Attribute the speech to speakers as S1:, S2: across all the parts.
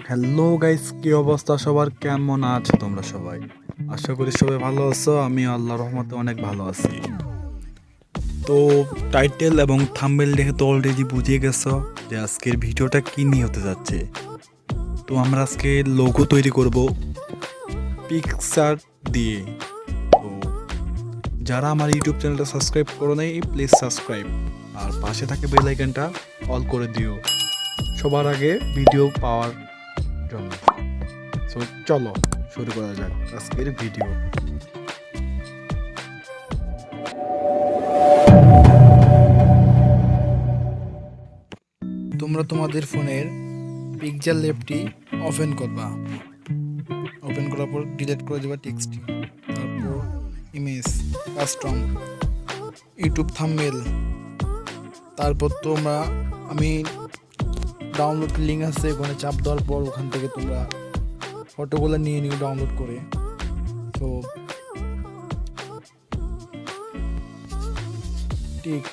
S1: Hello guys, কি অবস্থা সবার? কেমন আছো তোমরা সবাই? আশা করি সবাই ভালো আছো। আমি আল্লাহর রহমতে অনেক ভালো আছি। তো টাইটেল এবং থাম্বনেল দেখে তো অলরেডি বুঝে গেছো যে আজকের ভিডিওটা কি নিয়ে হতে যাচ্ছে। তো আমরা আজকে লোগো তৈরি করব পিক্সার দিয়ে। তো যারা আমার ইউটিউব চ্যানেলটা সাবস্ক্রাইব করো নাই, প্লিজ সাবস্ক্রাইব, আর পাশে থাকে বেল আইকনটা অল করে দিও সবার আগে ভিডিও পাওয়ার জন্য। সো চলো শুরু করা যাক আজকের ভিডিও। তোমরা তোমাদের ফোনের পিক্সেল ল্যাবটি ওপেন করবা। ওপেন করার পর ডিলিট করে দেবা টেক্সটটি, তারপর ইমেজ, কাস্টম, ইউটিউব থাম্বনেল, তারপর আমি ডাউনলোড লিঙ্ক আছে, ওখানে চাপ দেওয়ার পর ওখান থেকে তোমরা ফটোগুলো নিয়ে নিও ডাউনলোড করে। তো ঠিক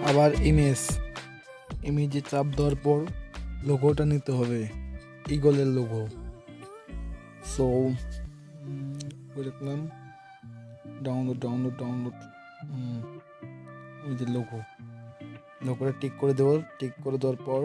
S1: আবার ইমেজে চাপ দেওয়ার পর লোগোটা নিতে হবে, ইগলের লোগো। সো দেখলাম ডাউনলোড ওই যে লোগোটা টিক করে দেবো। টিক করে দেওয়ার পর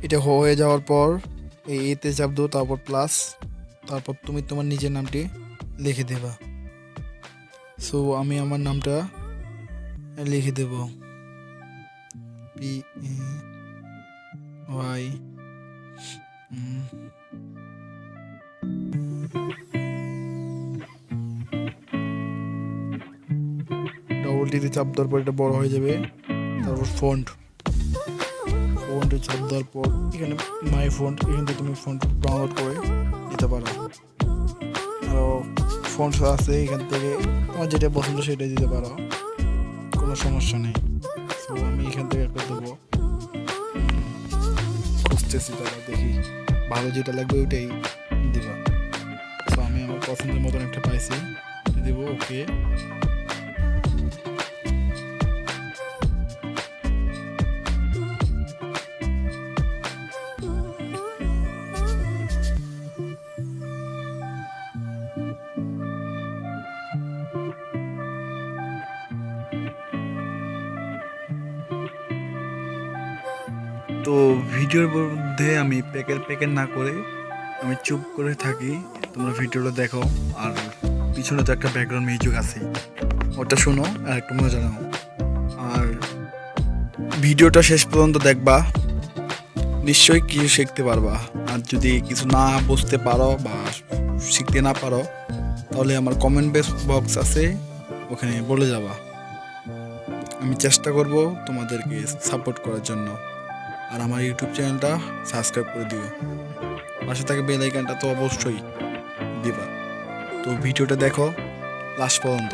S1: এটা হয়ে যাওয়ার পর এতে চাপ দেবো, তারপর প্লাস, তারপর তুমি তোমার নিজের নামটি লিখে দেবা। সো আমি আমার নামটা লিখে দেব, PAY। ডবল টিতে চাপ দেওয়ার পর এটা বড় হয়ে যাবে। তারপর ফন্টে চাপ দেওয়ার পর এখানে মাই ফন্ট, এখান থেকে তুমি ফন্ট ডাউনলোড করে দিতে পারো। আরও ফন্ট আছে, এখান থেকে তোমার যেটা পছন্দ সেটাই দিতে পারো, কোনো সমস্যা নেই। তো আমি এখান থেকে একটা দেবো, খুঁজতেছি, তারা দেখি ভালো যেটা লাগবে ওইটাই দেবো। তো আমি আমার পছন্দের মতন একটা পাইছি, দেবো ওকে। তো ভিডিওর মধ্যে আমি প্যাকেট না করে আমি চুপ করে থাকি, তোমরা ভিডিওটা দেখো। আর পিছনে তো একটা ব্যাকগ্রাউন্ড মিউজিক আছে, ওটা শোনো আর একটু মজা নাও। আর ভিডিওটা শেষ পর্যন্ত দেখবা, নিশ্চয়ই কিছু শিখতে পারবা। আর যদি কিছু না বুঝতে পারো বা শিখতে না পারো, তাহলে আমার কমেন্ট বক্স আছে, ওখানে বলে যাবা। আমি চেষ্টা করব তোমাদেরকে সাপোর্ট করার জন্য। আর আমার ইউটিউব চ্যানেলটা সাবস্ক্রাইব করে দিও, পাশে থাকে বেল আইকনটা তো অবশ্যই দিবা। তো ভিডিওটা দেখো লাস্ট পর্যন্ত।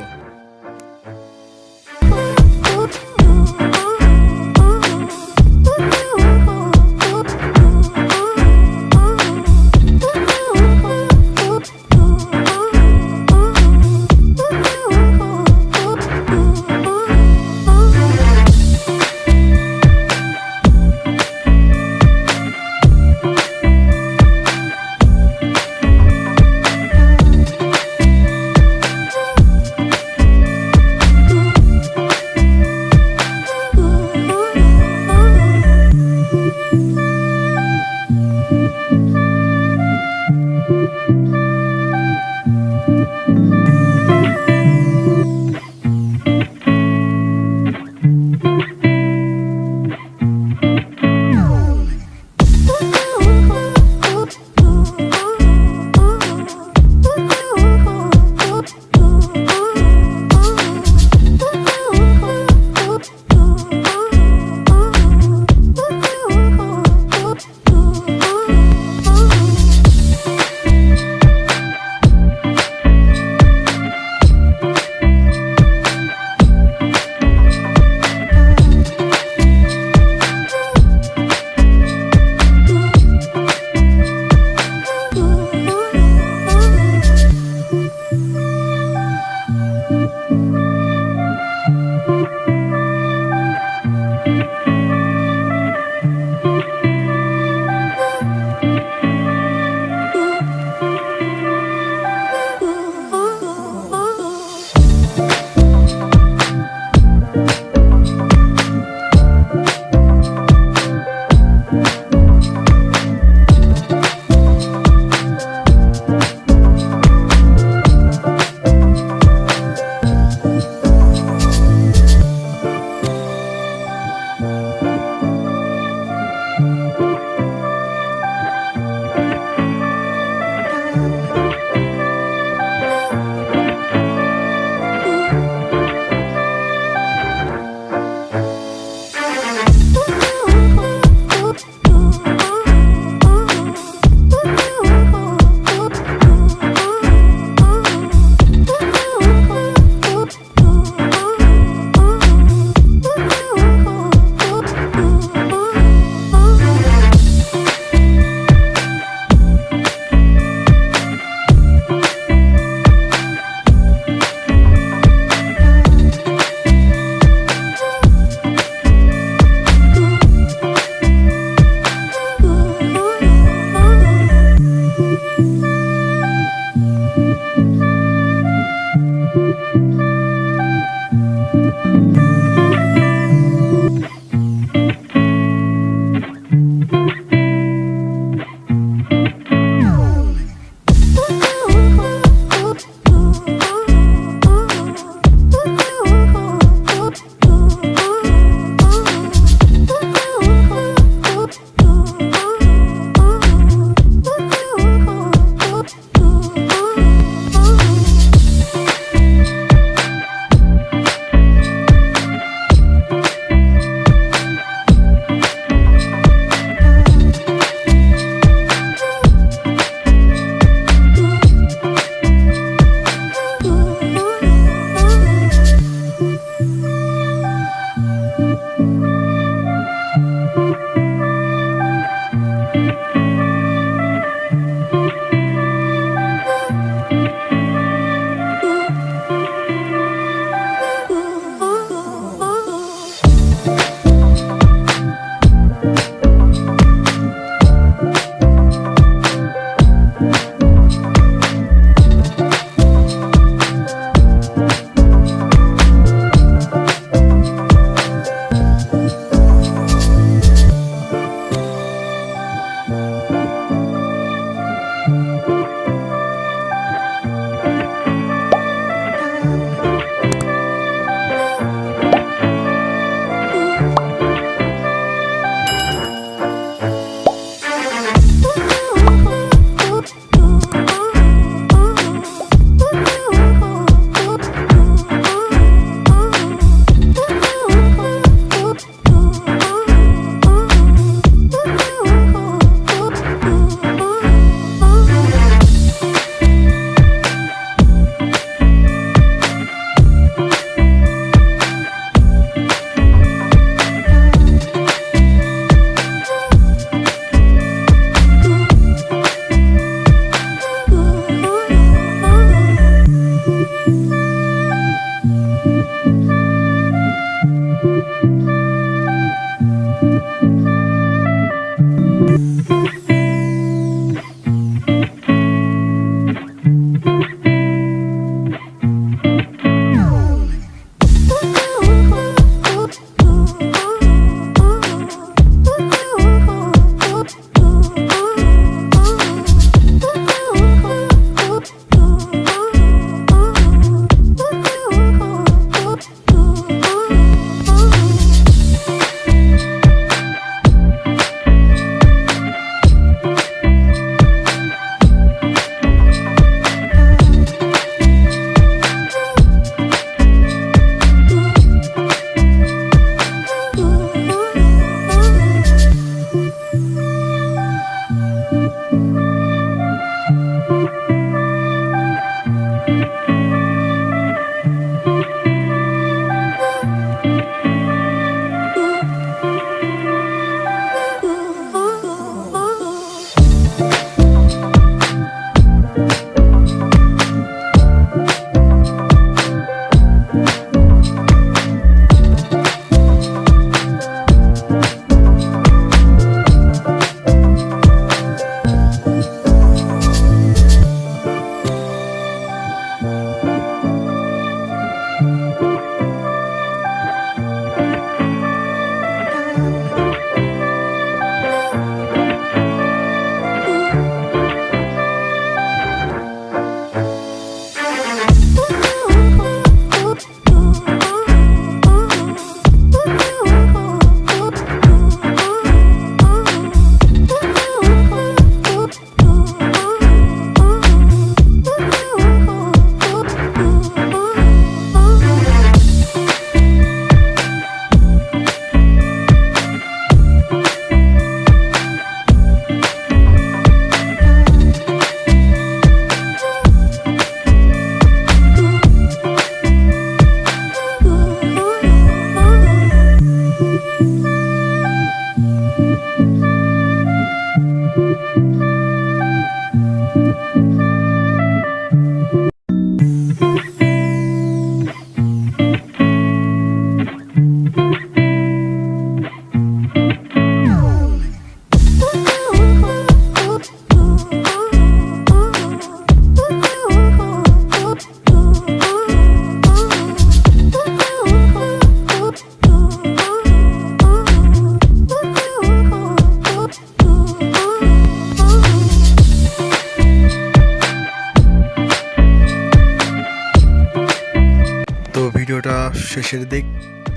S1: শেষের দিক।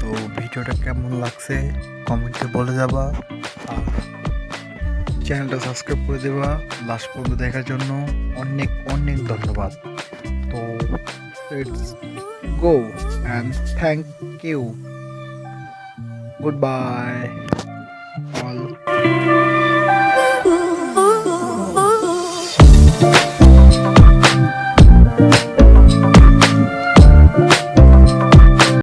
S1: তো ভিডিওটা কেমন লাগছে কমেন্টে বলে যাবা, আর চ্যানেলটা সাবস্ক্রাইব করে দেবা। লাস্ট পর্যন্ত দেখার জন্য অনেক অনেক ধন্যবাদ। তো let's go and thank you, goodbye all.